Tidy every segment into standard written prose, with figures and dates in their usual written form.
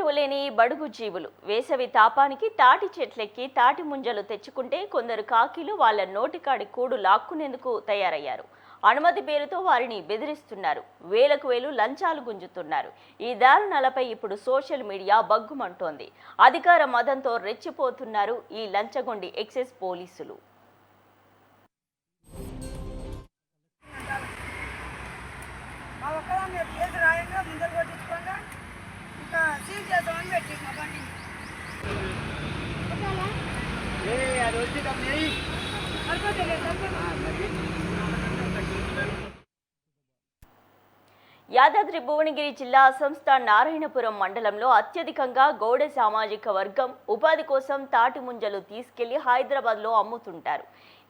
మక్కువలేని బడుగు జీవులు వేసవి తాపానికి తాటి చెట్లెక్కి తాటి ముంజలు తెచ్చుకుంటే కొందరు కాకీలు వాళ్ళ నోటికాడి కూడు లాక్కునేందుకు తయారయ్యారు. అనుమతి పేరుతో వారిని బెదిరిస్తున్నారు. వేలకు వేలు లంచాలు గుంజుతున్నారు. ఈ దారుణాలపై ఇప్పుడు సోషల్ మీడియా బగ్గుమంటోంది. అధికార మదంతో రెచ్చిపోతున్నారు ఈ లంచగొండి ఎక్సైజ్ పోలీసులు. యాదాద్రి భువనగిరి జిల్లా సంస్థ నారాయణపురం మండలంలో అత్యధికంగా గౌడ సామాజిక వర్గం ఉపాధి కోసం తాటి ముంజలు తీసుకెళ్లి హైదరాబాద్లో అమ్ముతుంటారు.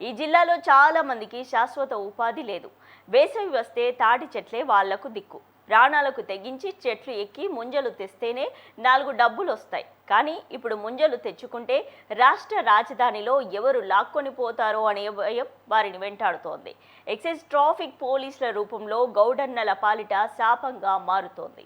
ఈ జిల్లాలో చాలా మందికి శాశ్వత ఉపాధి లేదు. వేసవి వస్తే తాటి చెట్లే వాళ్లకు దిక్కు. ప్రాణాలకు తెగించి చెట్లు ఎక్కి ముంజలు తెస్తేనే 4 డబ్బులు వస్తాయి. కానీ ఇప్పుడు ముంజలు తెచ్చుకుంటే రాష్ట్ర రాజధానిలో ఎవరు లాక్కొని పోతారో అనే భయం వారిని వెంటాడుతోంది. ఎక్సైజ్ ట్రాఫిక్ పోలీసుల రూపంలో గౌడన్నల పాలిట శాపంగా మారుతోంది.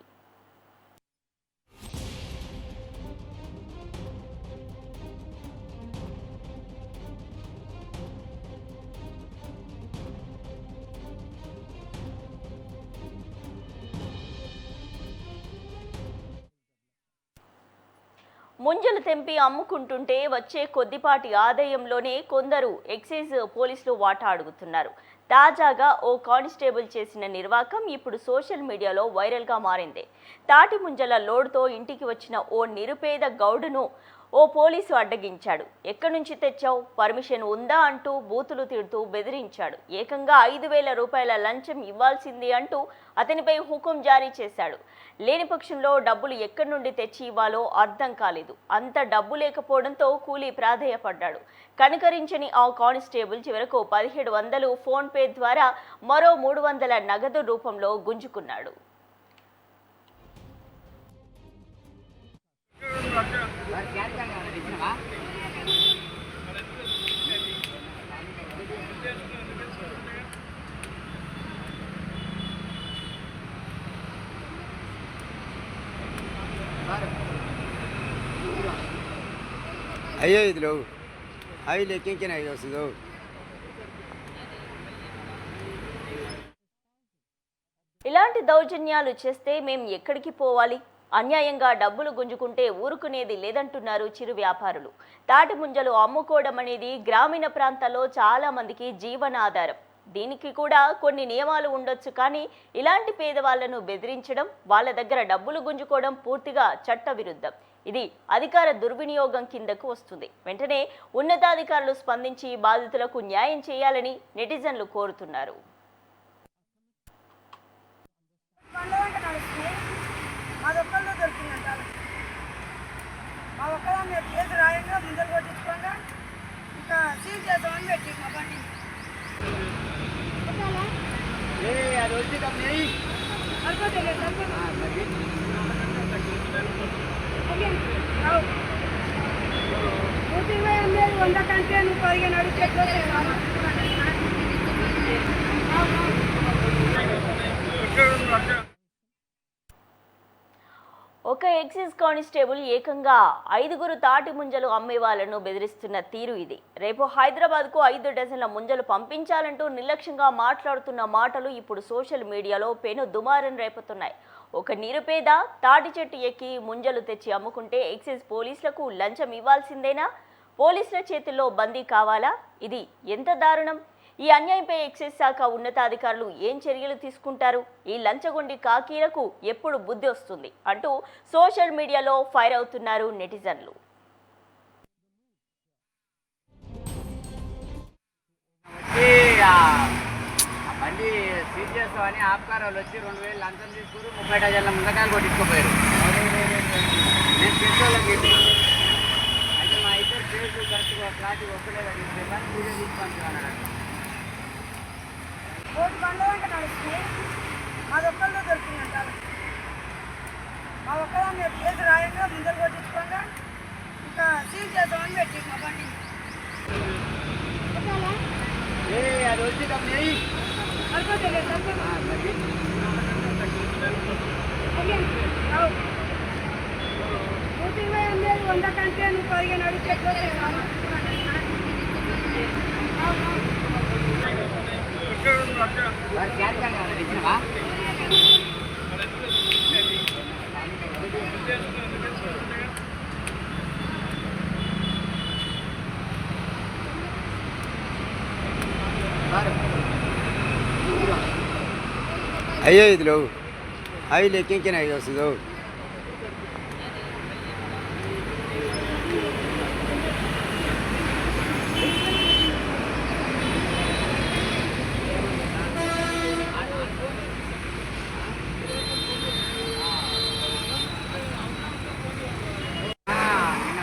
ముంజలు తెంపి అమ్ముకుంటుంటే వచ్చే కొద్దిపాటి ఆదాయంలోనే కొందరు ఎక్సైజ్ పోలీసులు వాటా అడుగుతున్నారు. తాజాగా ఓ కానిస్టేబుల్ చేసిన నిర్వాకం ఇప్పుడు సోషల్ మీడియాలో వైరల్గా మారింది. తాటి ముంజల లోడ్తో ఇంటికి వచ్చిన ఓ నిరుపేద గౌడును ఓ పోలీసు అడ్డగించాడు. ఎక్కడి నుంచి తెచ్చావు, పర్మిషన్ ఉందా అంటూ బూతులు తిడుతూ బెదిరించాడు. ఏకంగా 5,000 రూపాయల లంచం ఇవ్వాల్సింది అంటూ అతనిపై హుకుం జారీ చేశాడు. లేని పక్షంలో డబ్బులు ఎక్కడి నుండి తెచ్చి ఇవ్వాలో అర్థం కాలేదు. అంత డబ్బు లేకపోవడంతో కూలీ ప్రాధేయపడ్డాడు. కనికరించని ఆ కానిస్టేబుల్ చివరకు 1700 ఫోన్పే ద్వారా మరో 300 నగదు రూపంలో గుంజుకున్నాడు. అయ్యో ఇది లో అవి లెక్కించిన అయ్యి వస్తుందో ఇలాంటి దౌర్జన్యాలు చేస్తే మేము ఎక్కడికి పోవాలి? అన్యాయంగా డబ్బులు గుంజుకుంటే ఊరుకునేది లేదంటున్నారు చిరు వ్యాపారులు. తాటి ముంజలు అమ్ముకోవడం అనేది గ్రామీణ ప్రాంతాల్లో చాలా మందికి జీవనాధారం. దీనికి కూడా కొన్ని నియమాలు ఉండొచ్చు. కానీ ఇలాంటి పేదవాళ్లను బెదిరించడం, వాళ్ళ దగ్గర డబ్బులు గుంజుకోవడం పూర్తిగా చట్టవిరుద్ధం. ఇది అధికార దుర్వినియోగం కిందకు వస్తుంది. వెంటనే ఉన్నతాధికారులు స్పందించి బాధితులకు న్యాయం చేయాలని నెటిజన్లు కోరుతున్నారు. ఒక ఎక్సైజ్ కానిస్టేబుల్ ఏకంగా 5 తాటి ముంజలు అమ్మే వాళ్ళను బెదిరిస్తున్న తీరు ఇది. రేపు హైదరాబాద్కు 5 డజన్ల ముంజలు పంపించాలంటూ నిర్లక్ష్యంగా మాట్లాడుతున్న మాటలు ఇప్పుడు సోషల్ మీడియాలో పెను దుమారం రేపుతున్నాయి. ఒక నిరుపేద తాటి చెట్టు ఎక్కి ముంజలు తెచ్చి అమ్ముకుంటే ఎక్సైజ్ పోలీసులకు లంచం ఇవ్వాల్సిందేనా? పోలీసుల చేతుల్లో బందీ కావాలా? ఇది ఎంత దారుణం! ఈ అన్యాయంపై ఎక్సైజ్ శాఖ ఉన్నతాధికారులు ఏం చర్యలు తీసుకుంటారు? ఈ లంచగొండి కాకీలకు ఎప్పుడు బుద్ధి వస్తుంది అంటూ సోషల్ మీడియాలో ఫైర్ అవుతున్నారు నెటిజన్లు. బండి సీజ్ చేస్తామని ఆప్కార్ వాళ్ళు వచ్చి 2,000 లంచం తీసుకుని 30 డజన్ల ముందకాయలు కొట్టించుకోపోయారు. నేను చేసేవాళ్ళకి అయితే మా ఇద్దరు కేసు కరెక్ట్గా క్లాస్ ఒక్కలేదని చెప్పని పూజ తీసుకుంటున్నాను. అదొక్కళ్ళు దొరికిందంట. మా ఒక్కదాన్ని కేసు రాయంగా ముందర కొట్టించుకోగా ఇంకా సీజ్ చేద్దామని పెట్టి మా బండి అది వచ్చి సరిపోతే 100 కంటే నువ్వు 15 అడిగి చెప్పేసి ఇచ్చినవా అయ్యో ఇది లేవు అవి లెక్కించిన అవి వస్తుందో